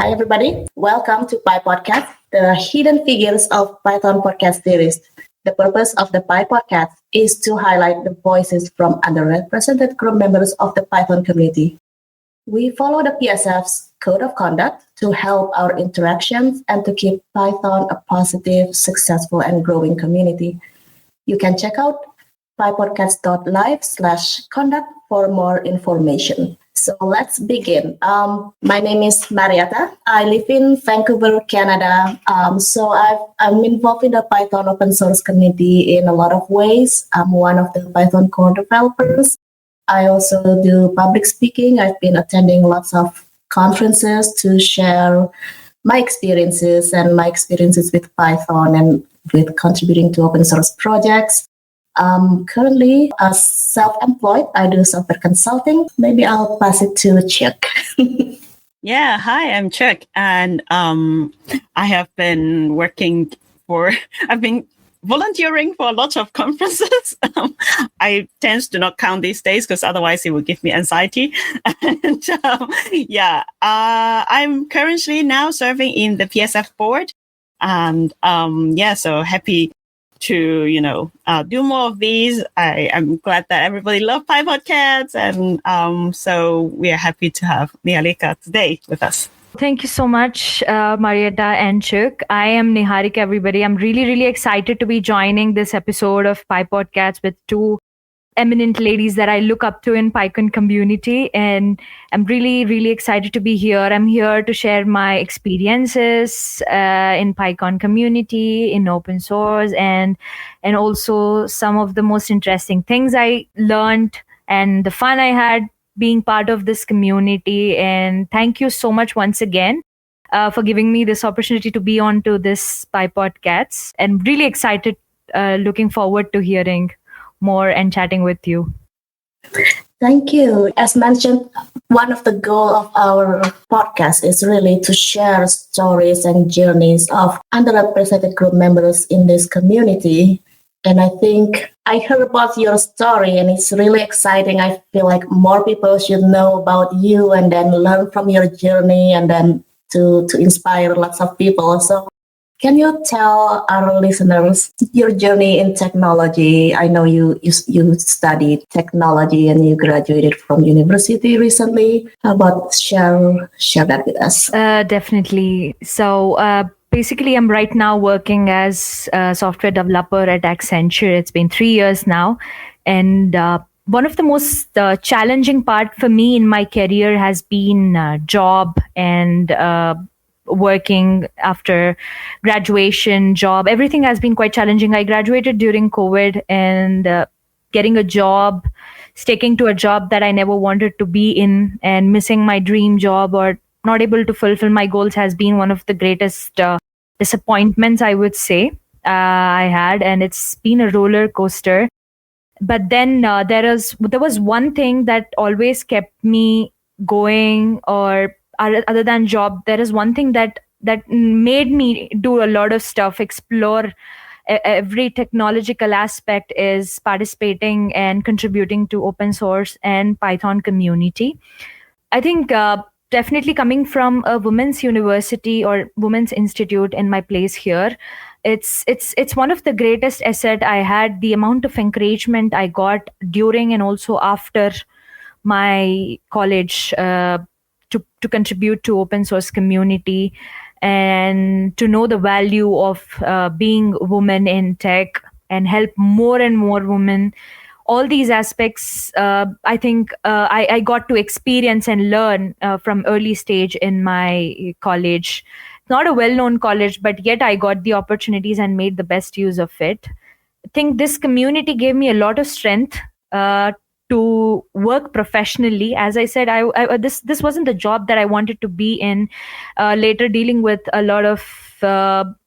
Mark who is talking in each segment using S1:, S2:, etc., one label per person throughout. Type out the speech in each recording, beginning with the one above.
S1: Hi, everybody. Welcome to Pi Podcast, the hidden figures of Python podcast series. The purpose of the Pi Podcast is to highlight the voices from underrepresented group members of the Python community. We follow the PSF's code of conduct to help our interactions and to keep Python a positive, successful, and growing community. You can check out pypodcast.live/conduct for more information. So let's begin. My name is Marietta. I live in Vancouver, Canada. I'm involved in the Python open source community in a lot of ways. I'm one of the Python core developers. I also do public speaking. I've been attending lots of conferences to share my experiences with Python and with contributing to open source projects. Currently, as self-employed, I do software consulting. Maybe I'll pass it to Chuck.
S2: Yeah, hi, I'm Chuck, and I have been I've been volunteering for lots of conferences. I tend to not count these days because otherwise it would give me anxiety. And I'm currently now serving in the PSF board, and so happy to do more of these. I am glad that everybody loves Pi Podcasts, and so we are happy to have Niharika today with us.
S3: Thank you so much, Marietta and Chuck. I am Niharika, everybody. I'm really, really excited to be joining this episode of Pi Podcasts with two eminent ladies that I look up to in PyCon community, and I'm really, really excited to be here. I'm here to share my experiences in PyCon community, in open source, and also some of the most interesting things I learned and the fun I had being part of this community. And thank you so much once again for giving me this opportunity to be on to this Pi Podcasts, and really excited, looking forward to hearing more and chatting with you.
S1: Thank you. As mentioned, one of the goals of our podcast is really to share stories and journeys of underrepresented group members in this community. And I think I heard about your story and it's really exciting. I feel like more people should know about you and then learn from your journey and then to inspire lots of people. So can you tell our listeners your journey in technology? I know you studied technology and you graduated from university recently. How about share that with us?
S3: Definitely. So basically, I'm right now working as a software developer at Accenture. It's been 3 years now. And one of the most challenging part for me in my career has been job and working after graduation, job. Everything has been quite challenging. I graduated during COVID, and getting a job, sticking to a job that I never wanted to be in, and missing my dream job or not able to fulfill my goals has been one of the greatest disappointments, I would say, I had. And it's been a roller coaster. But then there was one thing that always kept me going, or other than job, there is one thing that made me do a lot of stuff, explore every technological aspect, is participating and contributing to open source and Python community. I think definitely coming from a women's university or women's institute in my place here, it's one of the greatest asset I had. The amount of encouragement I got during and also after my college to contribute to open source community, and to know the value of being a woman in tech and help more and more women. All these aspects, I think I got to experience and learn from early stage in my college. Not a well-known college, but yet I got the opportunities and made the best use of it. I think this community gave me a lot of strength to work professionally. As I said, this wasn't the job that I wanted to be in. Later, dealing with a lot of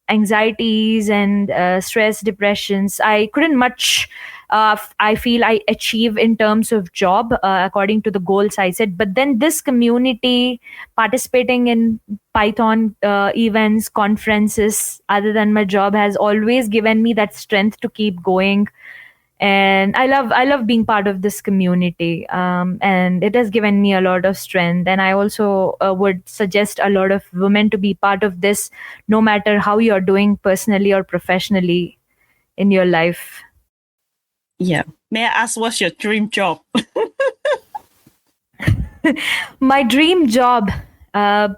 S3: anxieties and stress, depressions, I couldn't much. I feel I achieve in terms of job according to the goals I set. But then this community, participating in Python events, conferences, other than my job, has always given me that strength to keep going And I love being part of this community, and it has given me a lot of strength. And I also would suggest a lot of women to be part of this, no matter how you're doing personally or professionally in your life.
S2: Yeah. May I ask, what's your dream job?
S3: My dream job, uh,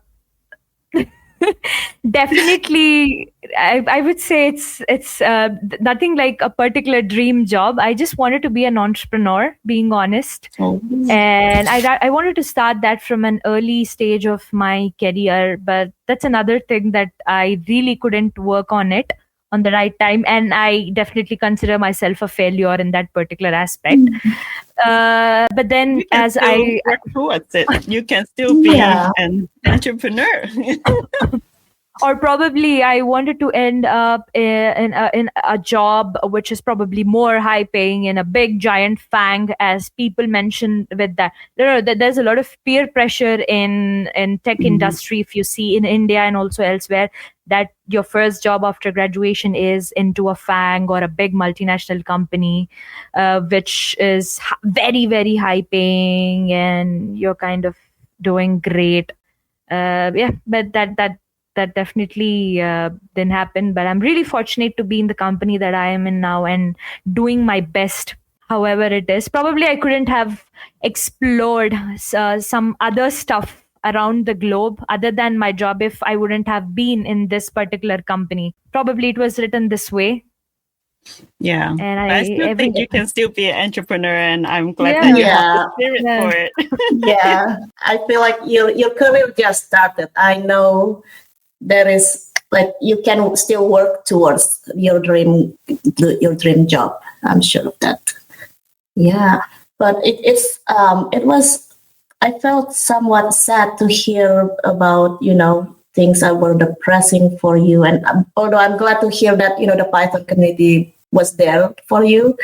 S3: definitely, I would say it's nothing like a particular dream job. I just wanted to be an entrepreneur, being honest.
S2: Oh,
S3: And I wanted to start that from an early stage of my career, but that's another thing that I really couldn't work on it on the right time, and I definitely consider myself a failure in that particular aspect. But then
S2: you can
S3: as
S2: still
S3: I
S2: work towards it. You can still be
S1: Yeah.
S2: an entrepreneur.
S3: or probably I wanted to end up in a job which is probably more high paying in a big giant fang, as people mention with that. There's a lot of peer pressure in tech industry, if you see in India and also elsewhere, that your first job after graduation is into a fang or a big multinational company, which is very very high paying, and you're kind of doing great. Yeah, but that definitely didn't happen. But I'm really fortunate to be in the company that I am in now and doing my best, however it is. Probably I couldn't have explored some other stuff around the globe other than my job if I wouldn't have been in this particular company. Probably it was written this way,
S2: Yeah.
S3: and
S2: But I still think you can still be an entrepreneur, and I'm glad
S3: Yeah.
S2: that you have the
S1: Yeah.
S2: spirit
S3: Yeah.
S2: for it.
S1: Yeah. I feel like your career just started. I know there is like you can still work towards your dream job. I'm sure of that. Yeah. But it was I felt somewhat sad to hear about, things that were depressing for you. And although I'm glad to hear that, the Python community was there for you,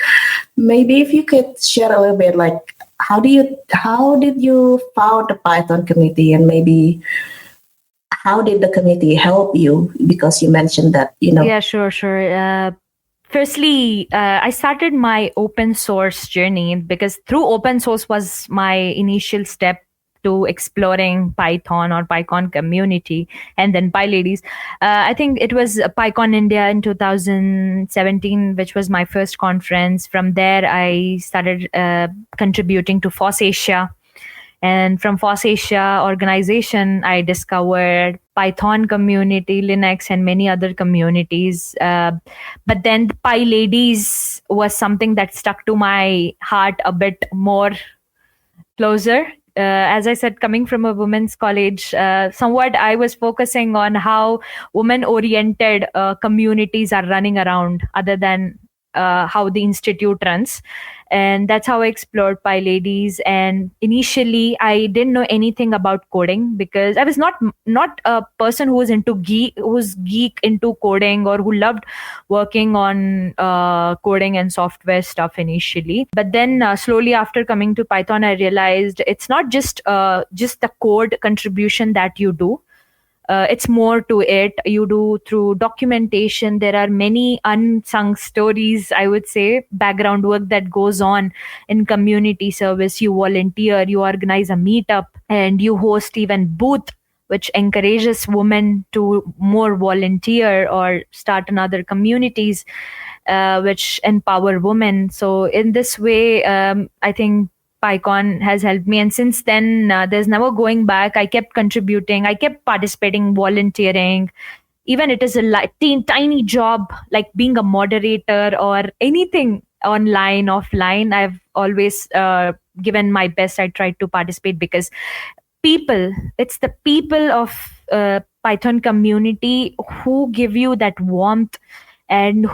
S1: maybe if you could share a little bit, like, how did you found the Python community, and maybe how did the community help you? Because you mentioned that,
S3: Yeah, sure. Firstly, I started my open source journey because through open source was my initial step to exploring Python or PyCon community, and then PyLadies. I think it was PyCon India in 2017, which was my first conference. From there, I started contributing to FOSS Asia, and from FOSS Asia organization, I discovered Python community, Linux, and many other communities. But then PyLadies was something that stuck to my heart a bit more closer. As I said, coming from a women's college, somewhat I was focusing on how women oriented communities are running around, other than how the institute runs. And that's how I explored PyLadies. And initially, I didn't know anything about coding because I was not a person who's geek into coding or who loved working on coding and software stuff initially. But then slowly after coming to Python, I realized it's not just the code contribution that you do. It's more to it. You do through documentation. There are many unsung stories, I would say, background work that goes on in community service. You volunteer, you organize a meetup, and you host even booth, which encourages women to more volunteer or start another communities, which empower women. So in this way, I think PyCon has helped me. And since then, there's never going back. I kept contributing, I kept participating, volunteering. Even it is a tiny job like being a moderator or anything online, offline. I've always given my best. I tried to participate because it's the people of Python community who give you that warmth, and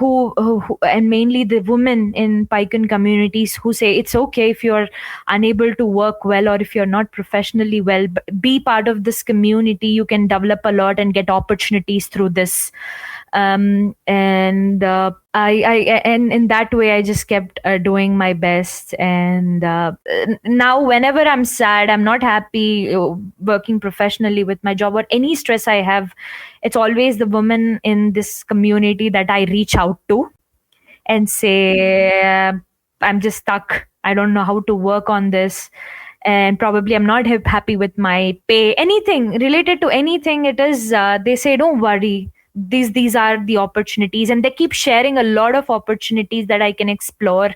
S3: and mainly the women in Python communities who say it's okay if you're unable to work well or if you're not professionally well, be part of this community. You can develop a lot and get opportunities through this. And and in that way I just kept doing my best. And now whenever I'm sad, I'm not happy working professionally with my job or any stress I have, it's always the women in this community that I reach out to and say, I'm just stuck. I don't know how to work on this. And probably I'm not happy with my pay. Anything related to anything, it is, they say, don't worry. These are the opportunities. And they keep sharing a lot of opportunities that I can explore.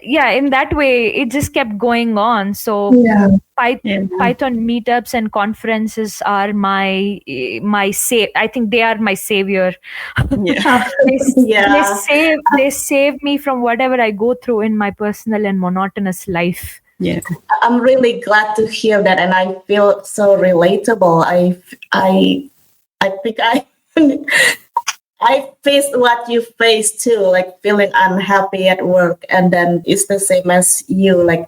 S3: Yeah, in that way, it just kept going on. So
S1: Yeah.
S3: Python meetups and conferences are my save. I think they are my savior.
S2: Yeah.
S1: Yeah.
S3: They save me from whatever I go through in my personal and monotonous life.
S2: Yeah.
S1: I'm really glad to hear that, and I feel so relatable. I think I faced what you faced too, like feeling unhappy at work, and then it's the same as you, like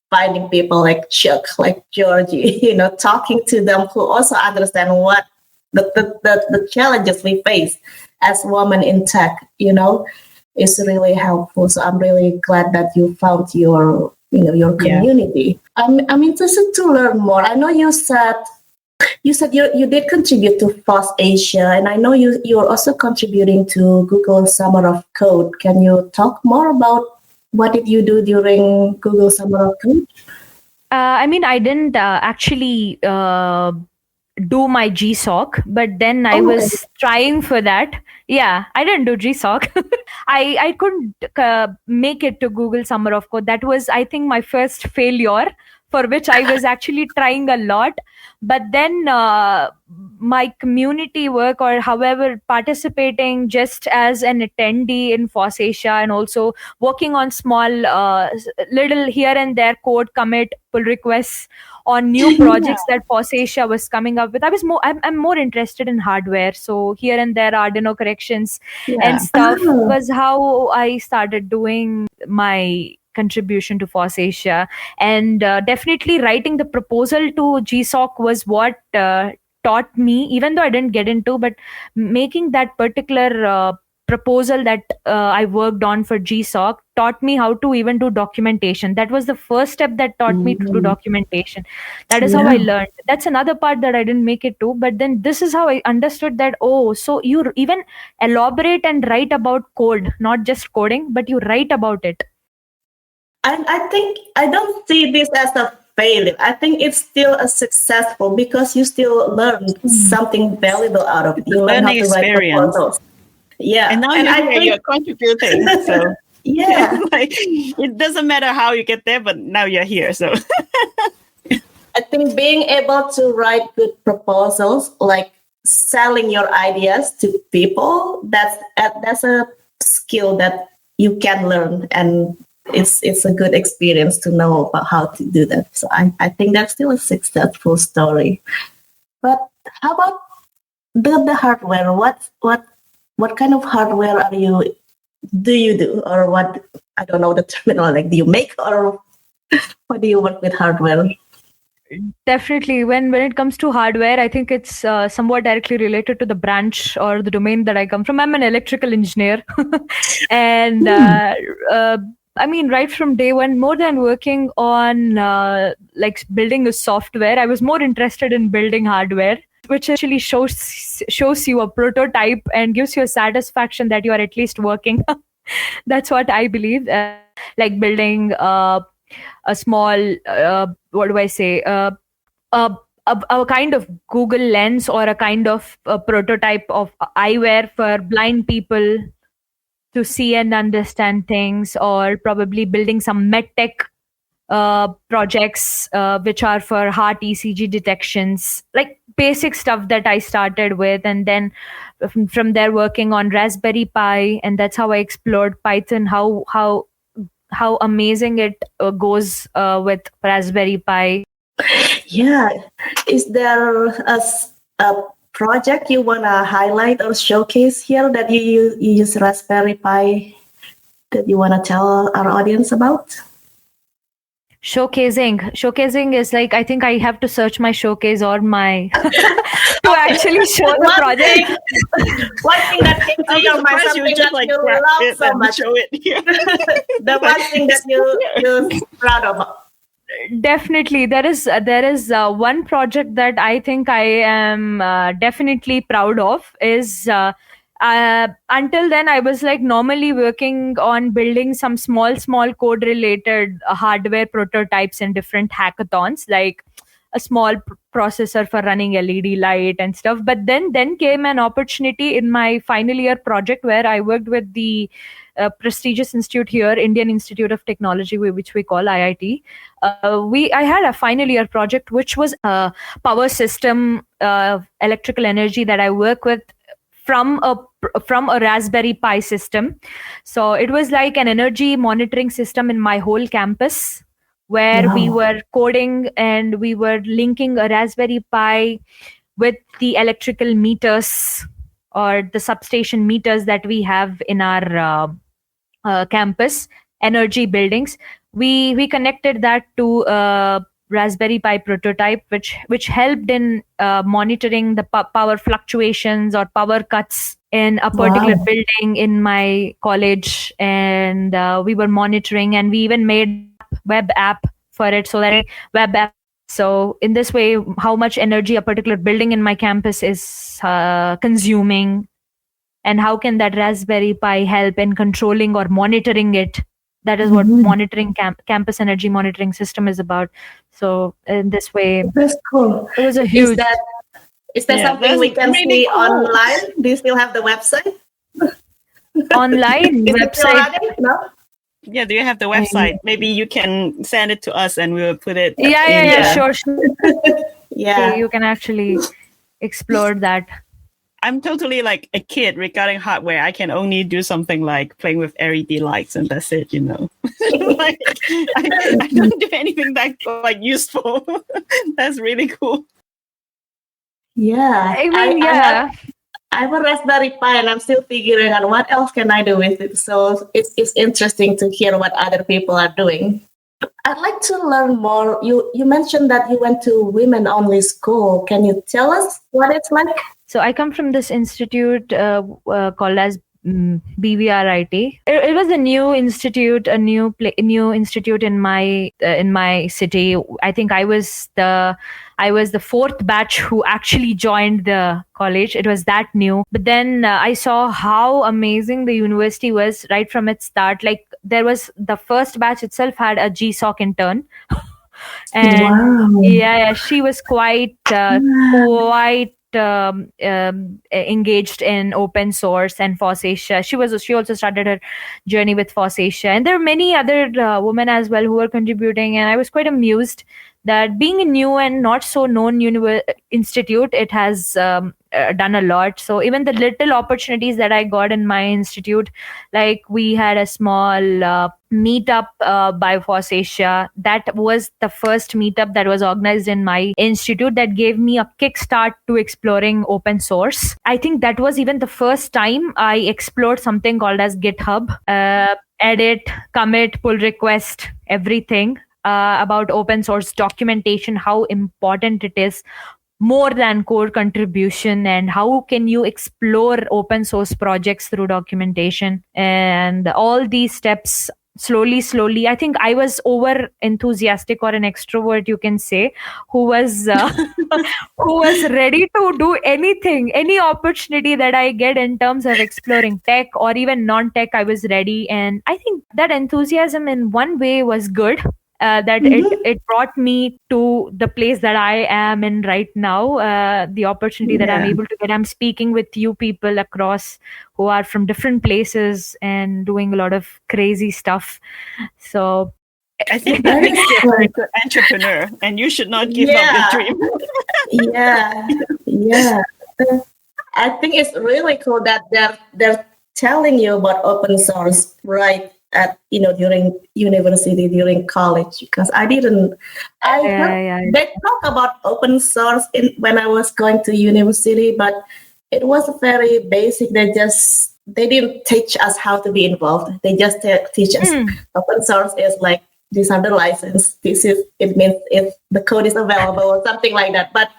S1: finding people like Chuck, like Georgie, talking to them who also understand what the challenges we face as women in tech, is really helpful. So I'm really glad that you found your community. I'm interested to learn more. I know you said you did contribute to FOSS Asia, and I know you're also contributing to Google Summer of Code. Can you talk more about what did you do during Google Summer of Code?
S3: I didn't actually do my GSOC, but then I
S1: Oh,
S3: was trying for that. Yeah, I didn't do GSOC. I couldn't make it to Google Summer of Code. That was, I think, my first failure, for which I was actually trying a lot. But then my community work, or however, participating just as an attendee in FOSS Asia, and also working on small little here and there code commit pull requests on new projects that FOSS Asia was coming up with. I'm more interested in hardware. So here and there Arduino corrections and stuff
S1: Oh.
S3: was how I started doing my contribution to FOSS Asia. And definitely writing the proposal to GSOC was what taught me, even though I didn't get into, but making that particular proposal that I worked on for GSOC taught me how to even do documentation. That was the first step that taught me to do documentation. That is how I learned. That's another part that I didn't make it to. But then this is how I understood that, oh, so you even elaborate and write about code, not just coding, but you write about it.
S1: I think I don't see this as a failure. I think it's still a successful because you still learn something valuable out of it. You learn how
S2: Learning
S1: to write
S2: experience.
S1: proposals. Yeah.
S2: And now you're contributing. So
S1: Yeah.
S2: like, it doesn't matter how you get there, but now you're here. So
S1: I think being able to write good proposals, like selling your ideas to people, that's a skill that you can learn, and it's a good experience to know about how to do that. So I think that's still a successful story. But how about the hardware? What kind of hardware do you do, or what? I don't know the terminology. Like, do you make, or what do you work with hardware?
S3: Definitely. When it comes to hardware, I think it's somewhat directly related to the branch or the domain that I come from. I'm an electrical engineer. And right from day one, more than working on like building a software, I was more interested in building hardware, which actually shows you a prototype and gives you a satisfaction that you are at least working. That's what I believe. Like building a small, what do I say? A kind of Google Lens, or a kind of a prototype of eyewear for blind people to see and understand things, or probably building some medtech projects which are for heart ECG detections, like basic stuff that I started with. And then from there working on Raspberry Pi, and that's how I explored Python, how amazing it goes with Raspberry Pi.
S1: Yeah. Is there a project you want to highlight or showcase here that you use Raspberry Pi that you want to tell our audience about?
S3: Showcasing is like, I think I have to search my showcase or my to actually show the project.
S1: One thing that came to your mind, something that you love so much.
S2: Show it here.
S1: The one thing that you're proud of.
S3: Definitely, there is one project that I think I am definitely proud of is Until then, I was like normally working on building some small code related hardware prototypes and different hackathons, like a small processor for running LED light and stuff. But then came an opportunity in my final year project where I worked with the prestigious institute here, Indian Institute of Technology, which we call IIT. I had a final year project which was a power system, electrical energy that I work with from a Raspberry Pi system. So it was like an energy monitoring system in my whole campus, where we
S1: Wow.
S3: were coding and we were linking a Raspberry Pi with the electrical meters or the substation meters that we have in our campus energy buildings. We connected that to a Raspberry Pi prototype, which helped in monitoring the power fluctuations or power cuts in a particular
S1: Wow.
S3: building in my college. And we were monitoring, and we even made web app for it, so that web app. So in this way, how much energy a particular building in my campus is consuming, and how can that Raspberry Pi help in controlling or monitoring it. That is what
S1: Mhm.
S3: monitoring campus energy monitoring system is about. So in this way,
S1: That's cool.
S3: it was a
S1: Is
S3: huge
S1: that is that
S2: Yeah,
S1: something
S2: that's
S1: we can
S2: really
S1: see
S2: cool.
S1: online? Do you still have the website?
S3: online
S1: Is it still
S3: website.
S1: running? No?
S2: Yeah, do you have the
S3: I-
S2: website? Maybe you can send it to us and we will put it
S3: yeah,
S2: in the.
S3: sure.
S1: Yeah.
S3: You can actually explore that.
S2: I'm totally like a kid regarding hardware. I can only do something like playing with LED lights and that's it, like, I don't do anything that like useful. That's really cool.
S1: Yeah.
S3: I mean,
S1: I have a Raspberry Pi and I'm still figuring out what else can I do with it. So it's interesting to hear what other people are doing. I'd like to learn more. You mentioned that you went to women only school. Can you tell us what it's like?
S3: So I come from this institute called as BVRIT. It was a new institute, a new institute in my city. I think I was the fourth batch who actually joined the college. It was that new. But then I saw how amazing the university was right from its start. Like there was the first batch itself had a GSOC intern. And
S1: Wow.
S3: she was quite engaged in open source and FOSSASIA. She also started her journey with FOSSASIA, and there are many other women as well who were contributing. And I was quite amused that being a new and not so known institute, it has done a lot. So even the little opportunities that I got in my institute, like we had a small meetup by FOSSASIA. That was the first meetup that was organized in my institute that gave me a kickstart to exploring open source. I think that was even the first time I explored something called as GitHub. Edit, commit, pull request, everything about open source documentation, how important it is, more than core contribution, and how can you explore open source projects through documentation. And all these steps, slowly, I think I was over enthusiastic, or an extrovert you can say, who was who was ready to do anything, any opportunity that I get in terms of exploring tech or even non-tech. I was ready, and I think that enthusiasm in one way was good. That it brought me to the place that I am in right now. The opportunity that I'm
S1: Yeah.
S3: able to get. I'm speaking with you people across who are from different places and doing a lot of crazy stuff. So
S2: I think
S1: That
S2: that makes
S1: is
S2: you a
S1: cool.
S2: very good entrepreneur and you should not give up your
S1: Yeah.
S2: dream.
S1: Yeah. Yeah. I think it's really cool that they're telling you about open source right at during university, during college, because I heard
S3: yeah.
S1: they talk about open source when I was going to university, but it was very basic. They didn't teach us how to be involved. They just teach us open source is like these are the license. It means if the code is available or something like that. But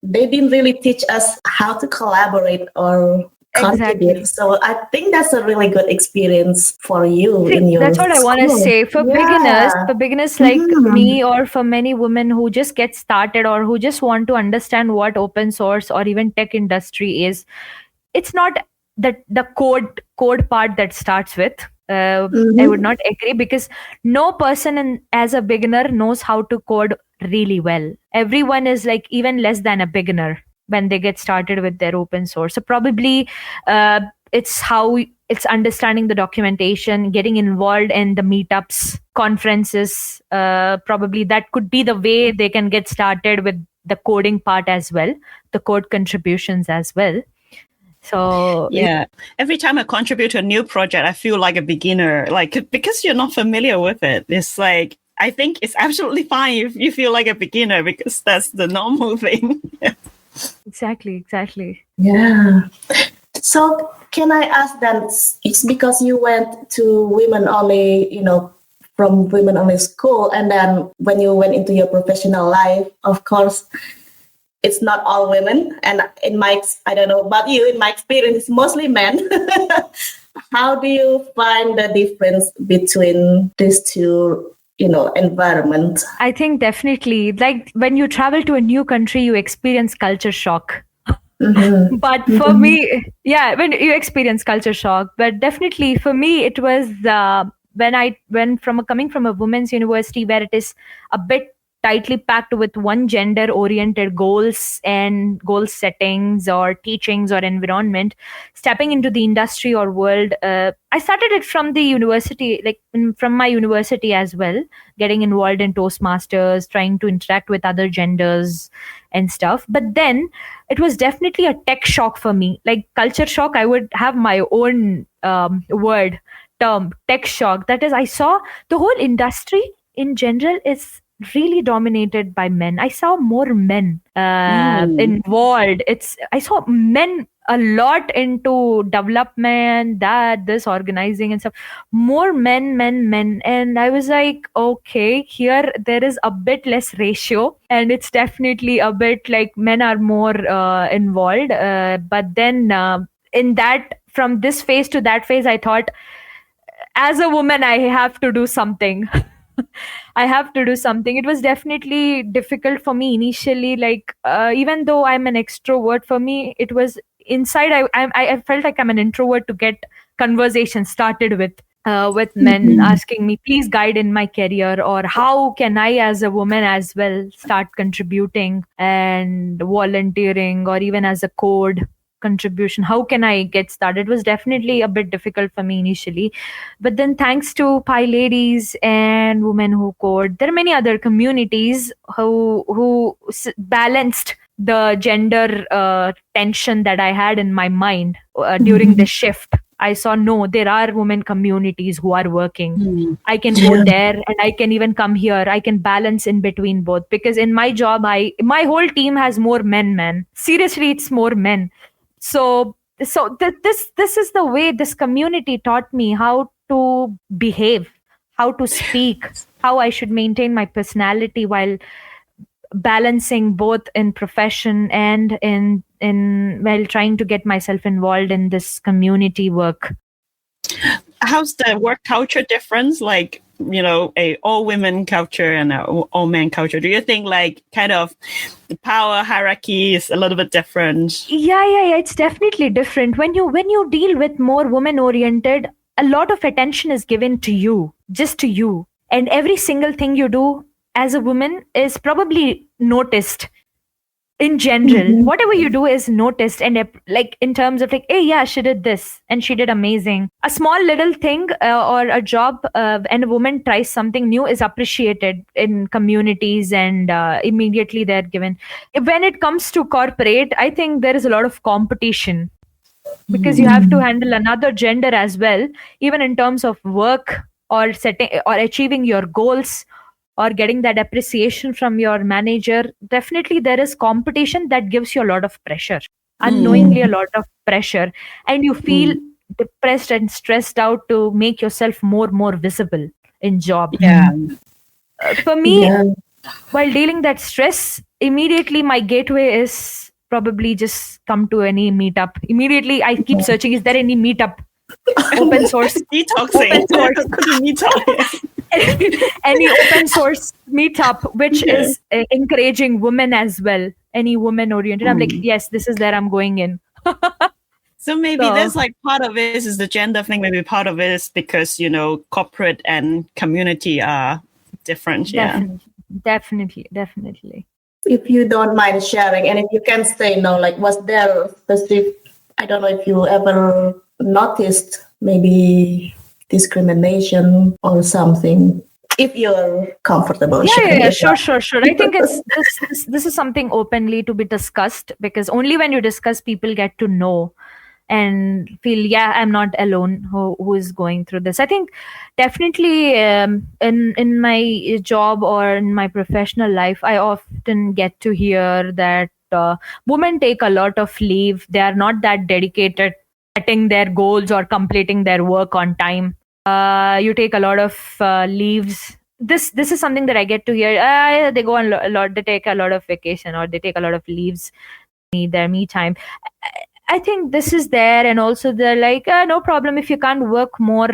S1: they didn't really teach us how to collaborate or contribute.
S3: Exactly.
S1: So I think that's a really good experience for you
S3: See,
S1: in your
S3: that's what I want to
S1: school.
S3: say. For
S1: Yeah.
S3: beginners like
S1: Mhm.
S3: me, or for many women who just get started or who just want to understand what open source or even tech industry is, it's not the code part that starts with. I would not agree, because no person as a beginner knows how to code really well. Everyone is like even less than a beginner when they get started with their open source. So probably it's understanding the documentation, getting involved in the meetups, conferences. Probably that could be the way they can get started with the coding part as well, the code contributions as well. So
S2: yeah, every time I contribute to a new project, I feel like a beginner, like because you're not familiar with it. It's like, I think it's absolutely fine if you feel like a beginner, because that's the normal thing.
S3: Exactly.
S1: Yeah. So can I ask then, it's because you went to women only, from women only school, and then when you went into your professional life, of course, it's not all women. And I don't know about you, in my experience, it's mostly men. How do you find the difference between these two, environments?
S3: I think definitely, like when you travel to a new country, you experience culture shock. But for me, yeah, when you experience culture shock, but definitely for me, it was when I went coming from a women's university where it is a bit tightly packed with one gender oriented goals and goal settings or teachings or environment, stepping into the industry or world. I started it from the university, like from my university as well, getting involved in Toastmasters, trying to interact with other genders and stuff. But then it was definitely a tech shock for me, like culture shock. I would have my own word term, tech shock. That is, I saw the whole industry in general is really dominated by men. I saw more men involved. I saw men a lot into development, this organizing and stuff. More men, and I was like, okay, here there is a bit less ratio, and it's definitely a bit like men are more involved. But then in that, from this phase to that phase, I thought, as a woman, I have to do something. I have to do something. It was definitely difficult for me initially. Like even though I'm an extrovert, for me it was inside. I felt like I'm an introvert to get conversation started with men asking me, please guide in my career, or how can I as a woman as well start contributing and volunteering, or even as a code contribution, how can I get started? It was definitely a bit difficult for me initially, but then thanks to PyLadies and Women Who Code, there are many other communities who balanced the gender tension that I had in my mind during the shift. I saw, no, there are women communities who are working. I can go there and I can even come here. I can balance in between both, because in my job, my whole team has more men, man. Seriously, it's more men. So this is the way this community taught me how to behave, how to speak, how I should maintain my personality while balancing both in profession and in while trying to get myself involved in this community work.
S2: How's the work culture difference? Like, a all women culture and a all men culture. Do you think like kind of the power hierarchy is a little bit different?
S3: Yeah. It's definitely different. When you deal with more women oriented, a lot of attention is given to you, just to you. And every single thing you do as a woman is probably noticed. In general, whatever you do is noticed, and like in terms of like, hey, yeah, she did this and she did amazing. A small little thing or a job and a woman tries something new is appreciated in communities, and immediately they're given. When it comes to corporate, I think there is a lot of competition, because you have to handle another gender as well, even in terms of work or setting or achieving your goals or getting that appreciation from your manager. Definitely there is competition that gives you a lot of pressure, unknowingly a lot of pressure, and you feel depressed and stressed out to make yourself more visible in job. For me, while dealing that stress, immediately my gateway is probably just come to any meetup. Immediately I keep searching, is there any meetup? Open source
S2: detoxing.
S3: Any open source meetup which is encouraging women as well, any woman oriented. I'm like, yes, this is there, I'm going in.
S2: So maybe there's like part of it is the gender thing. Maybe part of it is because, corporate and community are different. Yeah.
S3: Definitely.
S1: If you don't mind sharing, and if you can say no, like was there specific, I don't know if you ever noticed maybe discrimination or something, if you're comfortable sharing.
S3: Yeah, sure. I think it's this is something openly to be discussed, because only when you discuss, people get to know and feel, yeah, I'm not alone who is going through this. I think definitely, in my job or in my professional life, I often get to hear that women take a lot of leave. They are not that dedicated setting their goals or completing their work on time. You take a lot of leaves. This is something that I get to hear. They go on a lot. They take a lot of vacation, or they take a lot of leaves, need their me time. I think this is there, and also they're like, no problem if you can't work more.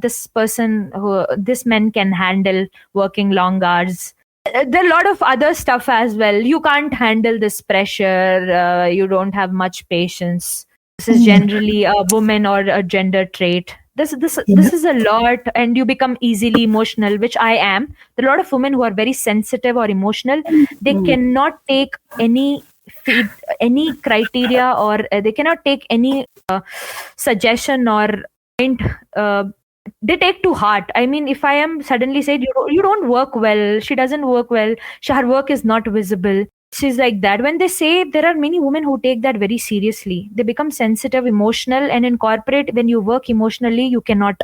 S3: This man can handle working long hours. There are a lot of other stuff as well. You can't handle this pressure. You don't have much patience. This is generally a woman or a gender trait. This is a lot, and you become easily emotional, which I am. There are a lot of women who are very sensitive or emotional. They cannot take any criteria, or they cannot take any suggestion or point. They take to heart. I mean, if I am suddenly said, you don't work well, she doesn't work well, her work is not visible, she's like that. When they say, there are many women who take that very seriously. They become sensitive, emotional, and in corporate, when you work emotionally, you cannot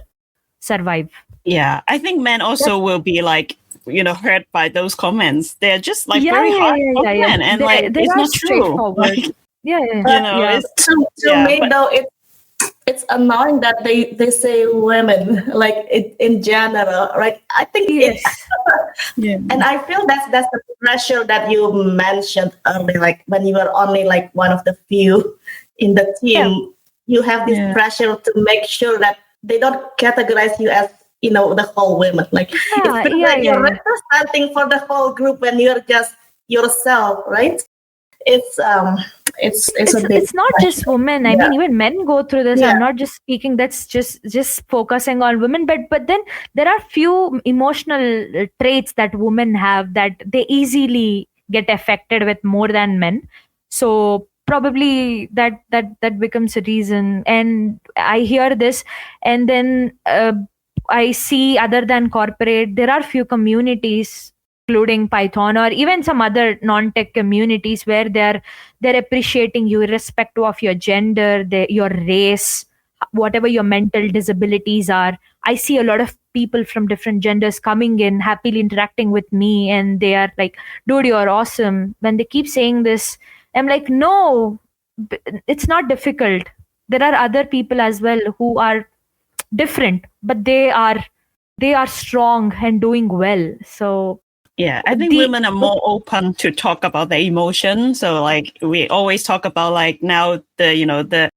S3: survive.
S2: Yeah, I think men also will be like, hurt by those comments. They're just like very hard for men, and
S3: they
S2: it's
S3: are
S2: not true.
S3: straightforward.
S2: Like,
S1: It's to me though, it's annoying that they say women like in general, right? I think and I feel that's the pressure that you mentioned earlier. Like when you were only like one of the few in the team, you have this pressure to make sure that they don't categorize you as the whole women. Like it feels like you're representing for the whole group when you're just yourself, right? It's
S3: not just women. I mean, even men go through this. I'm not just speaking, that's just focusing on women, but then there are few emotional traits that women have that they easily get affected with more than men. So probably that becomes a reason. And I hear this, and then I see, other than corporate, there are few communities, including Python or even some other non-tech communities, where they're appreciating you irrespective of your gender, your race, whatever your mental disabilities are. I see a lot of people from different genders coming in, happily interacting with me, and they are like, dude, you're awesome. When they keep saying this, I'm like, no, it's not difficult. There are other people as well who are different, but they are strong and doing well. So
S2: yeah, I think women are more open to talk about their emotions. So like we always talk about like now the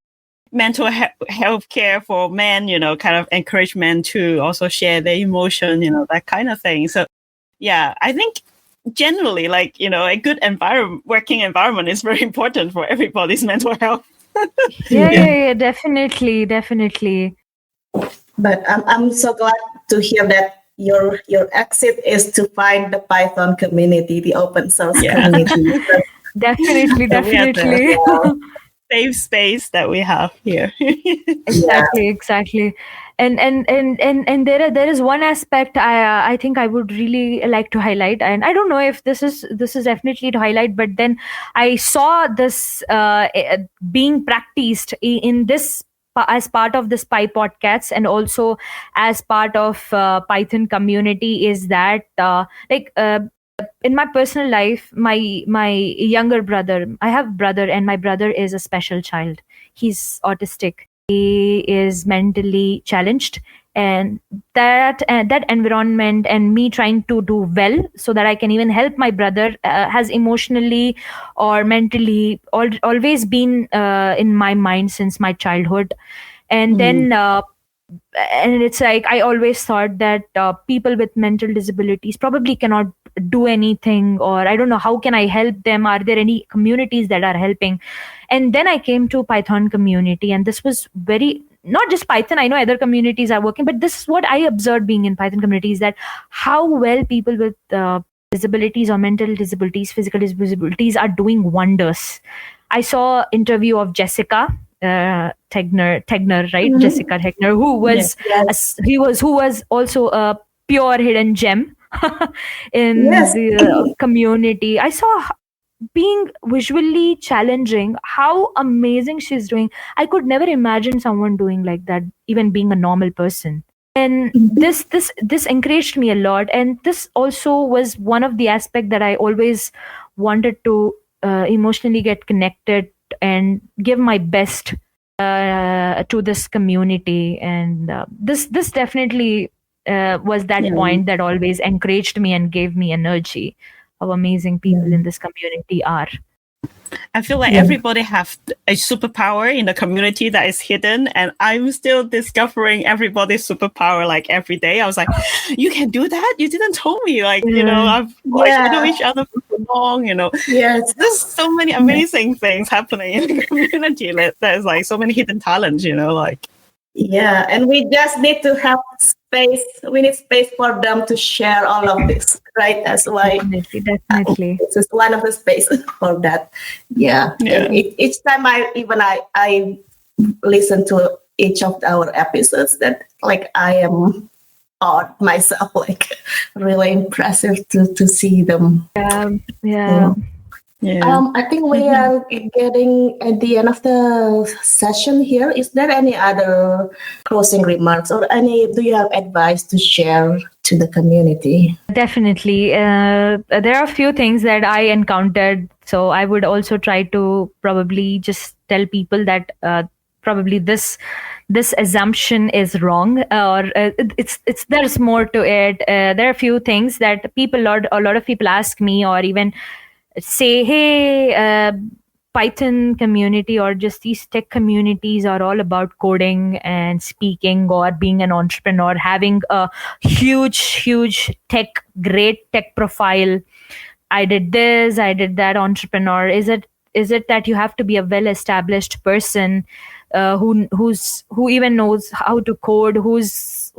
S2: mental health care for men, kind of encourage men to also share their emotion, that kind of thing. So yeah, I think generally like, a good working environment is very important for everybody's mental health.
S3: Yeah, definitely.
S1: But I'm so glad to hear that your exit is to find the Python community, the open source community.
S3: Definitely.
S2: Safe space that we have here.
S3: Exactly. And there is one aspect I think I would really like to highlight, and I don't know if this is definitely to highlight, but then I saw this being practiced in this as part of this Pi podcasts, and also as part of Python community, is that in my personal life, my younger brother, I have brother, and my brother is a special child. He's autistic. He is mentally challenged, and that environment, and me trying to do well so that I can even help my brother, has emotionally or mentally always been in my mind since my childhood. And then and it's like, I always thought that people with mental disabilities probably cannot do anything, or I don't know, how can I help them? Are there any communities that are helping? And then I came to Python community, and this was very, not just Python, I know other communities are working, but this is what I observed being in Python communities, that how well people with disabilities or mental disabilities, physical disabilities are doing wonders. I saw interview of Jessica Tegner, right?
S1: Mhm.
S3: Jessica Tegner, who was
S1: Yes.
S3: who was also a pure hidden gem in
S1: Yes.
S3: the community. I saw being visually challenging, how amazing she's doing. I could never imagine someone doing like that, even being a normal person. And this encouraged me a lot, and this also was one of the aspect that I always wanted to emotionally get connected and give my best to this community. And this definitely was that
S2: Yeah.
S3: point that always encouraged me and gave me energy, how amazing people in this community are.
S2: I feel like everybody have a superpower in the community that is hidden, and I'm still discovering everybody's superpower like every day. I was like, you can do that? You didn't tell me. Like, you know, I've like we know each other for so long, you know.
S1: Yes.
S2: There's so many amazing things happening in the community. There's like so many hidden talents, you know, like.
S1: Yeah, and we just need to have space. We need space for them to share all of this, right? That's why
S3: Definitely.
S1: this is one of the spaces for that. Yeah. And each time I listen to each of our episodes, that like I am awed myself, like really impressive to see them.
S3: Yeah.
S1: I think we are getting at the end of the session here. Is there any other closing remarks, or do you have advice to share to the community?
S3: Definitely. There are a few things that I encountered. So I would also try to probably just tell people that probably this assumption is wrong, or it's there's more to it. There are a few things that a lot of people ask me, or even say, hey, Python community or just these tech communities are all about coding and speaking or being an entrepreneur, having a huge great tech profile. I did this, I did that, entrepreneur. Is it that you have to be a well established person who even knows how to code, who's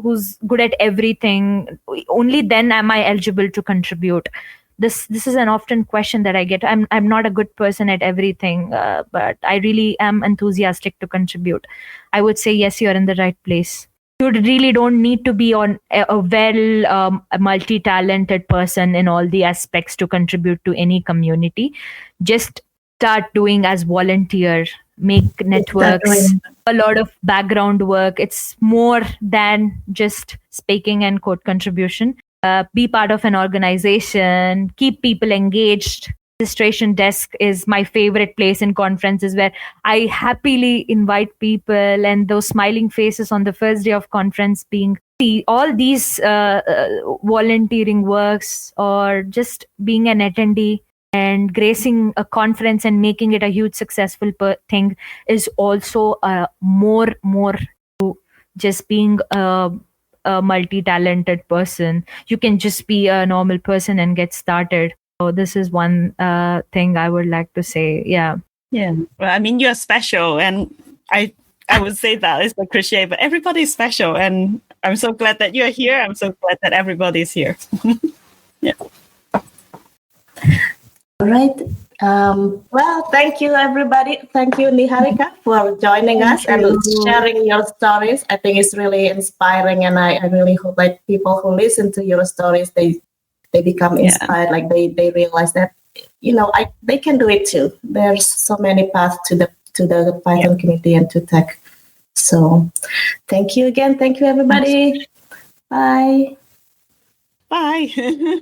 S3: good at everything? Only then am I eligible to contribute? This is an often question that I get. I'm not a good person at everything, but I really am enthusiastic to contribute. I would say yes, you're in the right place. You really don't need to be on a well a multi-talented person in all the aspects to contribute to any community. Just start doing as volunteer, make networks, a lot of background work. It's more than just speaking and code contribution. Be part of an organization, keep people engaged. Registration desk is my favorite place in conferences, where I happily invite people, and those smiling faces on the first day of conference, being all these volunteering works, or just being an attendee and gracing a conference and making it a huge successful thing, is also more to just being a multi-talented person. You can just be a normal person and get started. So this is one thing I would like to say. Yeah.
S2: Well, I mean, you're special, and I would say that it's a cliche, but everybody's special, and I'm so glad that you're here. I'm so glad that everybody's here.
S1: All right. Well, thank you, everybody. Thank you, Niharika, for joining us and sharing your stories. I think it's really inspiring, and I really hope that people who listen to your stories, they become inspired. Like they realize that, you know, they can do it too. There's so many paths to the Python community and to tech. So, thank you again. Thank you, everybody. Bye.
S2: Bye.